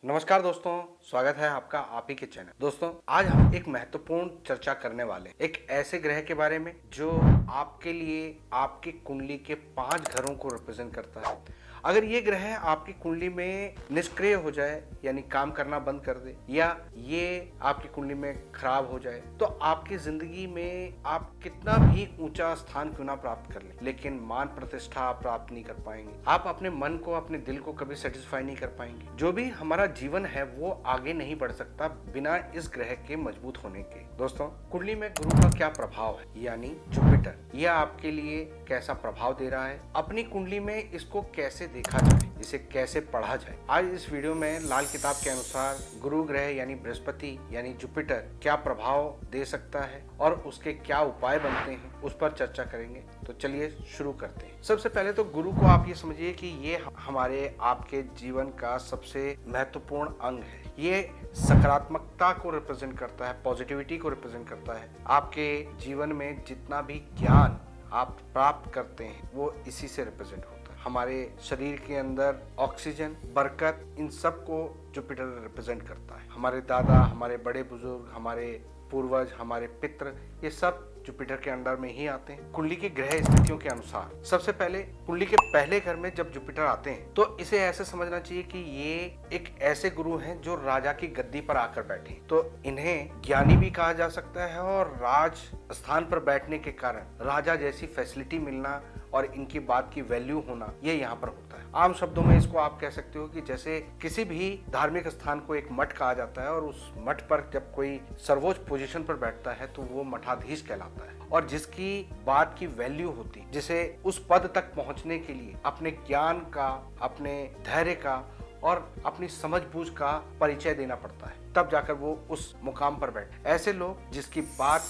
नमस्कार दोस्तों, स्वागत है आपका आप ही के चैनल। दोस्तों, आज हम एक महत्वपूर्ण चर्चा करने वाले हैं एक ऐसे ग्रह के बारे में जो आपके लिए आपकी कुंडली के 5 घरों को रिप्रेजेंट करता है। अगर ये ग्रह आपकी कुंडली में निष्क्रिय हो जाए यानी काम करना बंद कर दे या ये आपकी कुंडली में खराब हो जाए तो आपकी जिंदगी में आप कितना भी ऊंचा स्थान क्यों ना प्राप्त कर लें, लेकिन मान प्रतिष्ठा आप प्राप्त नहीं कर पाएंगे। आप अपने मन को, अपने दिल को कभी सेटिस्फाई नहीं कर पाएंगे। जो भी हमारा जीवन है वो आगे नहीं बढ़ सकता बिना इस ग्रह के मजबूत होने के। दोस्तों, कुंडली में गुरु का क्या प्रभाव है यानी जुपिटर, यह आपके लिए कैसा प्रभाव दे रहा है, अपनी कुंडली में इसको कैसे देखा जाए, इसे कैसे पढ़ा जाए। आज इस वीडियो में लाल किताब के अनुसार गुरु ग्रह यानी बृहस्पति यानी जुपिटर क्या प्रभाव दे सकता है और उसके क्या उपाय बनते हैं उस पर चर्चा करेंगे। तो चलिए शुरू करते हैं। सबसे पहले तो गुरु को आप ये समझिए कि ये हमारे आपके जीवन का सबसे महत्वपूर्ण अंग है। ये सकारात्मकता को रिप्रेजेंट करता है, पॉजिटिविटी को रिप्रेजेंट करता है। आपके जीवन में जितना भी ज्ञान आप प्राप्त करते हैं वो इसी से रिप्रेजेंट होता है। हमारे शरीर के अंदर ऑक्सीजन, बरकत, इन सब को जुपिटर रिप्रेजेंट करता है। हमारे दादा, हमारे बड़े बुजुर्ग, हमारे पूर्वज, हमारे पितृ, ये सब जुपिटर के अंडर में ही आते हैं। कुंडली की ग्रह स्थितियों के अनुसार सबसे पहले कुंडली के पहले घर में जब जुपिटर आते हैं तो इसे ऐसे समझना चाहिए कि ये एक ऐसे गुरु हैं जो राजा की गद्दी पर आकर बैठे। तो इन्हें ज्ञानी भी कहा जा सकता है और राज स्थान पर बैठने के कारण राजा जैसी फैसिलिटी मिलना और इनकी बात की वैल्यू होना, ये यहाँ पर होता है। आम शब्दों में इसको आप कह सकते हो कि जैसे किसी भी धार्मिक स्थान को एक मठ कहा जाता है और उस मठ पर जब कोई सर्वोच्च पोजीशन पर बैठता है तो वो मठाधीश कहलाता है और जिसकी बात की वैल्यू होती, जिसे उस पद तक पहुंचने के लिए अपने ज्ञान का, अपने धैर्य का और अपनी समझबूझ का परिचय देना पड़ता है, तब जाकर वो उस मुकाम पर बैठे। ऐसे लोग जिसकी बात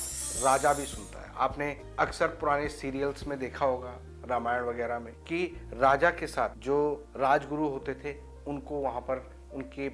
राजा भी सुनता है। आपने अक्सर पुराने सीरियल्स में देखा होगा, रामायण वगैरह में, कि राजा के साथ जो राजगुरु होते थे उनको वहां पर उनके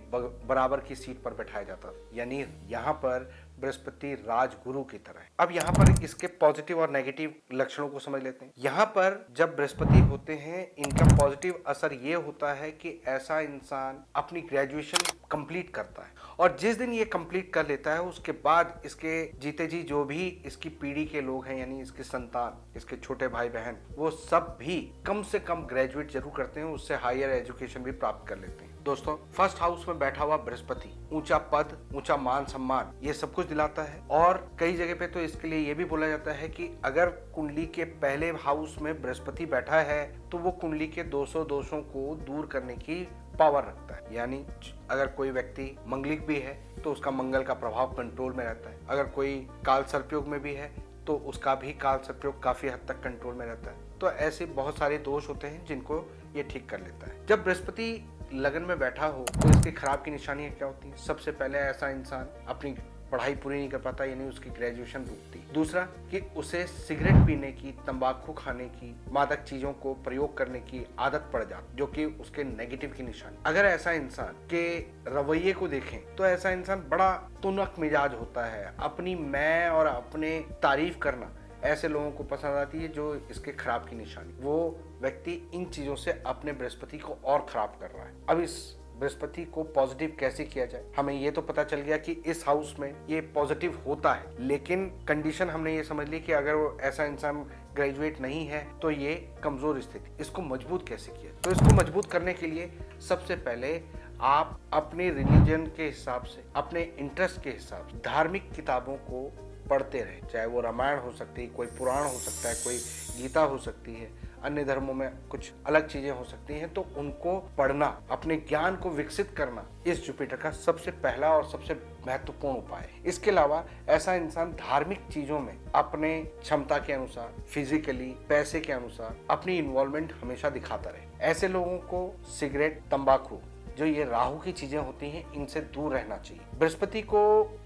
बराबर की सीट पर बैठाया जाता था। यानी यहाँ पर बृहस्पति राजगुरु की तरह है। अब यहाँ पर इसके पॉजिटिव और नेगेटिव लक्षणों को समझ लेते हैं। यहाँ पर जब बृहस्पति होते हैं, इनका पॉजिटिव असर ये होता है कि ऐसा इंसान अपनी ग्रेजुएशन कंप्लीट करता है और जिस दिन ये कंप्लीट कर लेता है उसके बाद इसके जीते जी जो भी इसकी पीढ़ी के लोग हैं यानी इसकी संतान, इसके छोटे भाई बहन, वो सब भी कम से कम ग्रेजुएट जरूर करते हैं, उससे हायर एजुकेशन भी प्राप्त कर लेते हैं। दोस्तों, फर्स्ट हाउस में बैठा हुआ बृहस्पति ऊंचा पद, ऊंचा मान सम्मान, ये सब कुछ दिलाता है। और कई जगह पे तो इसके लिए ये भी बोला जाता है कि अगर कुंडली के पहले हाउस में बृहस्पति बैठा है तो वो कुंडली के दोषों को दूर करने की पावर रखता है। यानी अगर कोई व्यक्ति मंगलिक भी है तो उसका मंगल का प्रभाव कंट्रोल में रहता है। अगर कोई काल सर्पयोग में भी है तो उसका भी काल सर्पयोग काफी हद तक कंट्रोल में रहता है। तो ऐसे बहुत सारे दोष होते हैं जिनको ये ठीक कर लेता है। जब बृहस्पति लगन में बैठा हो तो इसके खराब की निशानियां क्या होती हैं? सबसे पहले ऐसा इंसान अपनी पढ़ाई पूरी नहीं कर पाता यानी उसकी ग्रेजुएशन रुकती। दूसरा कि उसे सिगरेट पीने की, तंबाकू खाने की, मादक चीजों को प्रयोग करने की आदत पड़ जाती, जो कि उसके नेगेटिव की निशानी। अगर ऐसा इंसान के रवैये को देखें तो ऐसा इंसान बड़ा तुनक मिजाज होता है। अपनी मैं और अपने तारीफ करना ऐसे लोगों को पसंद आती है जो इसके खराब की निशानी। वो व्यक्ति इन चीजों से अपने बृहस्पति को और खराब कर रहा है। अब इस बृहस्पति को पॉजिटिव कैसे किया जाए? हमें ये तो पता चल गया कि इस हाउस में ये पॉजिटिव होता है, लेकिन कंडीशन हमने ये समझ ली कि अगर वो ऐसा इंसान ग्रेजुएट नहीं है तो ये कमजोर स्थिति। इसको मजबूत कैसे किया? तो इसको मजबूत करने के लिए सबसे पहले आप अपने रिलीजन के हिसाब से, अपने इंटरेस्ट के हिसाब से धार्मिक किताबों को पढ़ते रहे। चाहे वो रामायण हो सकती है, कोई पुराण हो सकता है, कोई गीता हो सकती है, अन्य धर्मों में कुछ अलग चीजें हो सकती हैं, तो उनको पढ़ना, अपने ज्ञान को विकसित करना इस जुपिटर का सबसे पहला और सबसे महत्वपूर्ण उपाय है। इसके अलावा ऐसा इंसान धार्मिक चीजों में अपने क्षमता के अनुसार, फिजिकली, पैसे के अनुसार अपनी इन्वॉल्वमेंट हमेशा दिखाता रहे। ऐसे लोगों को सिगरेट, तंबाकू, जो ये राहु की चीजें होती हैं, इनसे दूर रहना चाहिए। बृहस्पति को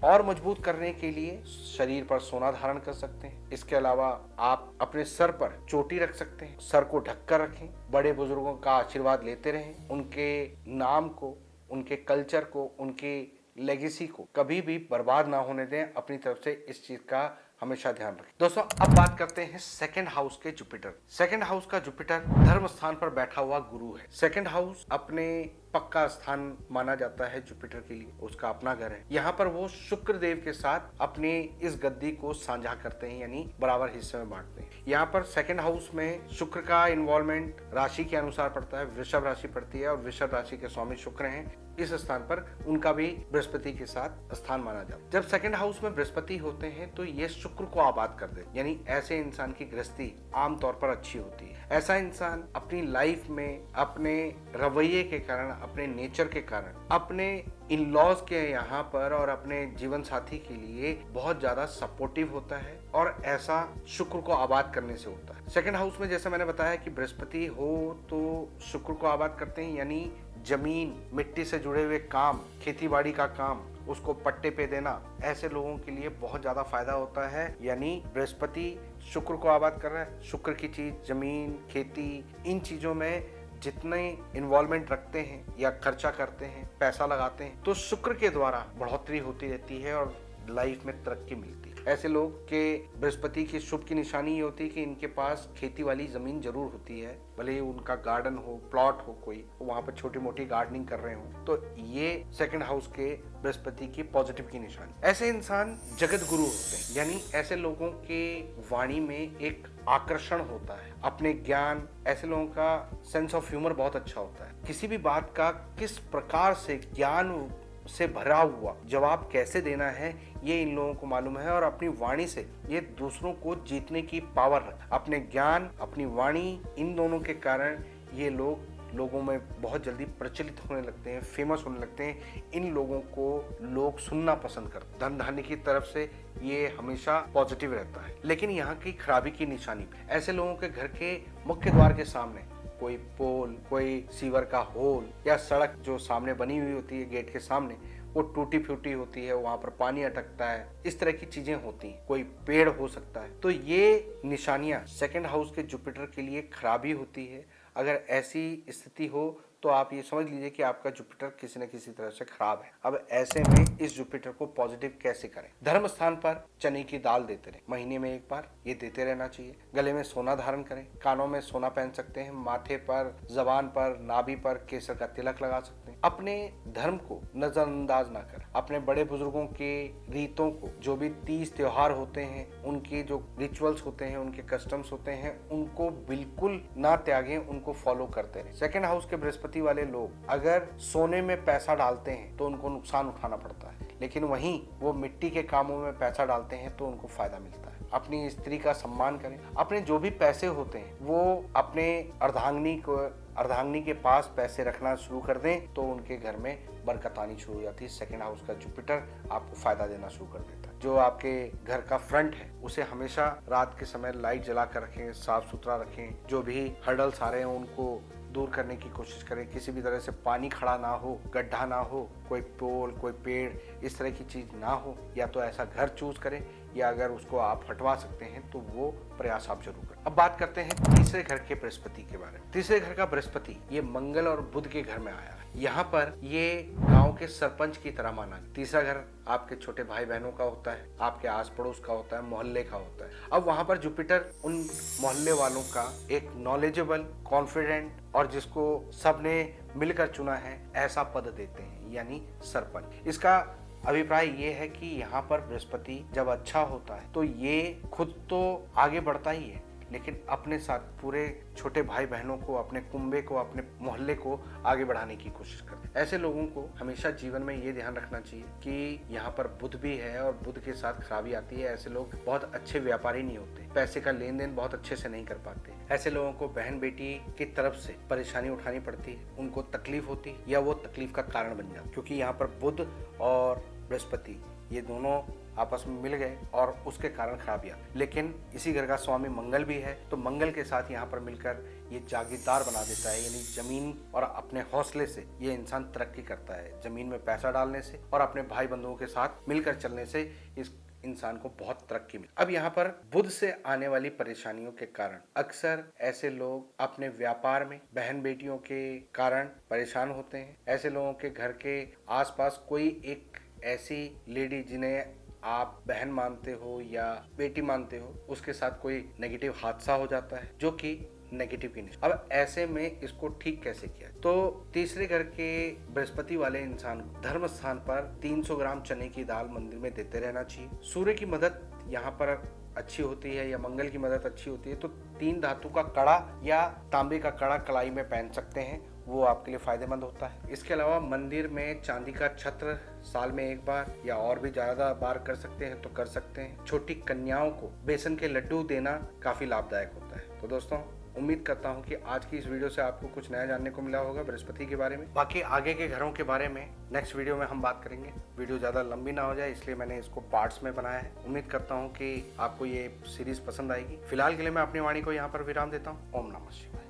और मजबूत करने के लिए शरीर पर सोना धारण कर सकते हैं। इसके अलावा आप अपने सर पर चोटी रख सकते हैं, सर को ढककर रखें, बड़े बुजुर्गों का आशीर्वाद लेते रहें, उनके नाम को, उनके कल्चर को, उनकी लेगेसी को कभी भी बर्बाद ना होने दें। अपनी तरफ से इस चीज का हमेशा ध्यान रखें। दोस्तों, अब बात करते हैं सेकंड हाउस के जुपिटर। सेकंड हाउस का जुपिटर धर्म स्थान पर बैठा हुआ गुरु है। सेकंड हाउस अपने पक्का स्थान माना जाता है जुपिटर के लिए, उसका अपना घर है। यहाँ पर वो शुक्र देव के साथ अपने इस गद्दी को साझा करते हैं, यानी बराबर हिस्से में बांटते हैं। यहाँ पर सेकंड हाउस में शुक्र का इन्वॉल्वमेंट राशि के अनुसार पड़ता है, वृषभ राशि पड़ती है और वृषभ राशि के स्वामी शुक्र हैं। इस स्थान पर उनका भी बृहस्पति के साथ स्थान माना जाता है। जब सेकंड हाउस में बृहस्पति होते हैं तो ये शुक्र को आबाद कर देते, यानी ऐसे इंसान की गृहस्थी आमतौर पर अच्छी होती है। ऐसा इंसान अपनी लाइफ में अपने रवैये के कारण, अपने नेचर के कारण, अपने इन लॉज के यहाँ पर और अपने जीवन साथी के लिए बहुत ज्यादा सपोर्टिव होता है और ऐसा शुक्र को आबाद करने से होता है। सेकंड हाउस में जैसे मैंने बताया कि बृहस्पति हो तो शुक्र को आबाद करते हैं, यानी जमीन, मिट्टी से जुड़े हुए काम, खेती बाड़ी का काम, उसको पट्टे पे देना, ऐसे लोगों के लिए बहुत ज्यादा फायदा होता है। यानी बृहस्पति शुक्र को आबाद कर रहा है, शुक्र की चीज, जमीन, खेती, इन चीजों में जितने इन्वॉल्वमेंट रखते हैं या खर्चा करते हैं, पैसा लगाते हैं, तो शुक्र के द्वारा बढ़ोतरी होती रहती है और लाइफ में तरक्की मिलती है। ऐसे लोग के बृहस्पति की शुभ की निशानी ये होती है कि इनके पास खेती वाली जमीन जरूर होती है, भले ही उनका गार्डन हो, प्लॉट हो, कोई वहां पर छोटी मोटी गार्डनिंग कर रहे हो, तो ये सेकंड हाउस के बृहस्पति की पॉजिटिव की निशानी। ऐसे इंसान जगत गुरु होते हैं, यानी ऐसे लोगों के वाणी में एक आकर्षण होता है, अपने ज्ञान, ऐसे लोगों का सेंस ऑफ ह्यूमर बहुत अच्छा होता है। किसी भी बात का किस प्रकार से ज्ञान से भरा हुआ जवाब कैसे देना है ये इन लोगों को मालूम है और अपनी वाणी से ये दूसरों को जीतने की पावर रखते। अपने ज्ञान, अपनी वाणी, इन दोनों के कारण ये लोगों में बहुत जल्दी प्रचलित होने लगते हैं, फेमस होने लगते हैं। इन लोगों को लोग सुनना पसंद करते हैं। धन धान्य की तरफ से ये हमेशा पॉजिटिव रहता है। लेकिन यहाँ की खराबी की निशानी, ऐसे लोगों के घर के मुख्य द्वार के सामने कोई पोल, कोई सीवर का होल या सड़क जो सामने बनी हुई होती है गेट के सामने, वो टूटी फूटी होती है, वहां पर पानी अटकता है, इस तरह की चीजें होती हैं। कोई पेड़ हो सकता है। तो ये निशानियां सेकंड हाउस के जुपिटर के लिए खराबी होती है। अगर ऐसी स्थिति हो तो आप ये समझ लीजिए कि आपका जुपिटर किसी न किसी तरह से खराब है। अब ऐसे में इस जुपिटर को पॉजिटिव कैसे करें? धर्म स्थान पर चने की दाल देते रहे, महीने में एक बार ये देते रहना चाहिए। गले में सोना धारण करें, कानों में सोना पहन सकते हैं, माथे पर, जबान पर, नाभि पर केसर का तिलक लगा सकते हैं। अपने धर्म को नजरअंदाज ना करें। अपने बड़े बुजुर्गों के रीतों को, जो भी तीज त्योहार होते हैं, उनके जो रिचुअल्स होते हैं, उनके कस्टम्स होते हैं, उनको बिल्कुल ना त्यागें, उनको फॉलो करते रहें। सेकंड हाउस के बृहस्पति वाले लोग अगर सोने में पैसा डालते हैं तो उनको नुकसान उठाना पड़ता है, लेकिन वहीं वो मिट्टी के कामों में पैसा डालते हैं तो उनको फायदा मिलता है। अपनी स्त्री का सम्मान करें। अपने जो भी पैसे होते हैं वो अपने अर्धांगिनी के पास पैसे रखना शुरू कर दें तो उनके घर में बरकत आनी शुरू हो जाती है। सेकंड हाउस का जुपिटर आपको फायदा देना शुरू कर देता है। जो आपके घर का फ्रंट है उसे हमेशा रात के समय लाइट जला कर रखें, साफ सुथरा रखें। जो भी हर्डल्स आ रहे हैं उनको दूर करने की कोशिश करें। किसी भी तरह से पानी खड़ा ना हो, गड्ढा ना हो, कोई पोल, कोई पेड़, इस तरह की चीज ना हो। या तो ऐसा घर चूज करें या अगर उसको आप हटवा सकते हैं तो वो प्रयास आप जरूर करें। अब बात करते हैं तीसरे घर के बृहस्पति के बारे में। तीसरे घर का बृहस्पति ये मंगल और बुध के घर में आया है। यहाँ पर ये गांव के सरपंच की तरह माना है। तीसरा घर आपके छोटे भाई बहनों का होता है, आपके आस पड़ोस का होता है, मोहल्ले का होता है। अब वहां पर जुपिटर उन मोहल्ले वालों का एक नॉलेजेबल, कॉन्फिडेंट और जिसको सबने मिलकर चुना है ऐसा पद देते हैं, यानी सरपंच। इसका अभिप्राय ये है कि यहाँ पर बृहस्पति जब अच्छा होता है तो ये खुद तो आगे बढ़ता ही है, लेकिन अपने साथ पूरे छोटे भाई बहनों को, अपने कुंबे को, अपने मोहल्ले को आगे बढ़ाने की कोशिश करते हैं। ऐसे लोगों को हमेशा जीवन में ये ध्यान रखना चाहिए कि यहाँ पर बुध भी है और बुध के साथ खराबी आती है। ऐसे लोग बहुत अच्छे व्यापारी नहीं होते, पैसे का लेन देन बहुत अच्छे से नहीं कर पाते। ऐसे लोगों को बहन बेटी की तरफ से परेशानी उठानी पड़ती है, उनको तकलीफ होती है या वो तकलीफ का कारण बन जाता है, क्योंकि यहाँ पर बुध और बृहस्पति ये दोनों आपस में मिल गए और उसके कारण खराबियां। लेकिन इसी घर का स्वामी मंगल भी है, तो मंगल के साथ यहाँ पर मिलकर ये जागीरदार बना देता है, यानी जमीन और अपने हौसले से ये इंसान तरक्की करता है। जमीन में पैसा डालने से और अपने भाई बंधुओं के साथ मिलकर चलने से इस इंसान को बहुत तरक्की मिली। अब यहाँ पर बुध से आने वाली परेशानियों के कारण अक्सर ऐसे लोग अपने व्यापार में बहन बेटियों के कारण परेशान होते हैं। ऐसे लोगों के घर के आसपास कोई एक ऐसी लेडी जिन्हें आप बहन मानते हो या बेटी मानते हो, उसके साथ कोई नेगेटिव हादसा हो जाता है, जो कि नेगेटिव की निशानी। अब ऐसे में इसको ठीक कैसे किया? तो तीसरे घर के बृहस्पति वाले इंसान को धर्म स्थान पर 300 ग्राम चने की दाल मंदिर में देते रहना चाहिए। सूर्य की मदद यहाँ पर अच्छी होती है या मंगल की मदद अच्छी होती है तो 3 धातु का कड़ा या तांबे का कड़ा कलाई में पहन सकते हैं, वो आपके लिए फायदेमंद होता है। इसके अलावा मंदिर में चांदी का छत्र साल में 1 बार या और भी ज्यादा बार कर सकते हैं तो कर सकते हैं। छोटी कन्याओं को बेसन के लड्डू देना काफी लाभदायक होता है। तो दोस्तों, उम्मीद करता हूं कि आज की इस वीडियो से आपको कुछ नया जानने को मिला होगा बृहस्पति के बारे में। बाकी आगे के घरों के बारे में नेक्स्ट वीडियो में हम बात करेंगे। वीडियो ज़्यादा लंबी ना हो जाए इसलिए मैंने इसको पार्ट्स में बनाया है। उम्मीद करता हूं कि आपको ये सीरीज पसंद आएगी। फिलहाल के लिए मैं अपनी वाणी को यहाँ पर विराम देता हूँ। ओम नमः शिवाय।